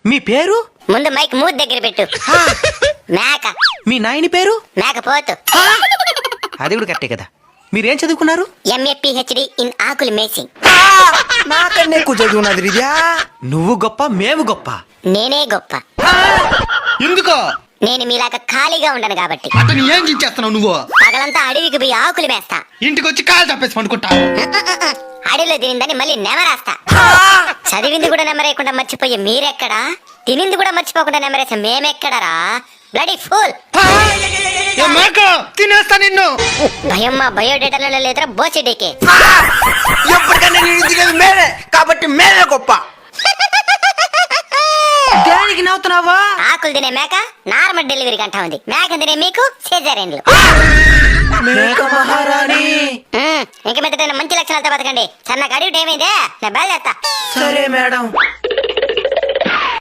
మీ పేరు? ముందు మైక్ మూతి దగ్గర పెట్టు. మేక. మీ నాయని పేరు? మేకపోతు. అది కూడా కరెక్టే కదా. మీరేం చదువుకున్నారు? MA PhD ఇన్ ఆకులు మేసింగ్. నాకన్నా ఎక్కువ చదువున్నది రిజా. నువ్వు గొప్ప, మేము గొప్ప. నేనే గొప్ప. ఎందుకో? నేను మీలాగా ఖాళీగా ఉండను కాబట్టి. అతను ఏం చేస్తున్నావు నువ్వు? పగలంతా అడవికి పోయి ఆకులు మేస్తా. ఇంటికి వచ్చి కాలు తప్పేసి పండుకుంటా. అడవిలో తినిందని మళ్ళీ నెమరేస్తా. చదివింది కూడా నెమరేయకుండా మర్చిపోయే మీరెక్కడా? తినింది కూడా మర్చిపోకుండా నెమరేసే మేమెక్కడరా? Bloody fool. తినేస్తా నిన్ను. భయం మా బయోడేటాలో లేదురా బోచెడేకే. ఎప్పటికన్నా నేను దిగేది మేమే కాబట్టి మేమే గొప్ప. దేనికి నవ్వుతున్నావా? ఆకులు తినే మేక నార్మల్ డెలివరీ గంట ఉంది. మేక తినే మీకు సిజేరియన్లు. మేక మహారాణి. ఇంక మీద మంచి లక్షణాలతో బతకండి. సన్నగా అడిగి ఏమైందే? నేను బయలుదేరతా. సరే మేడం.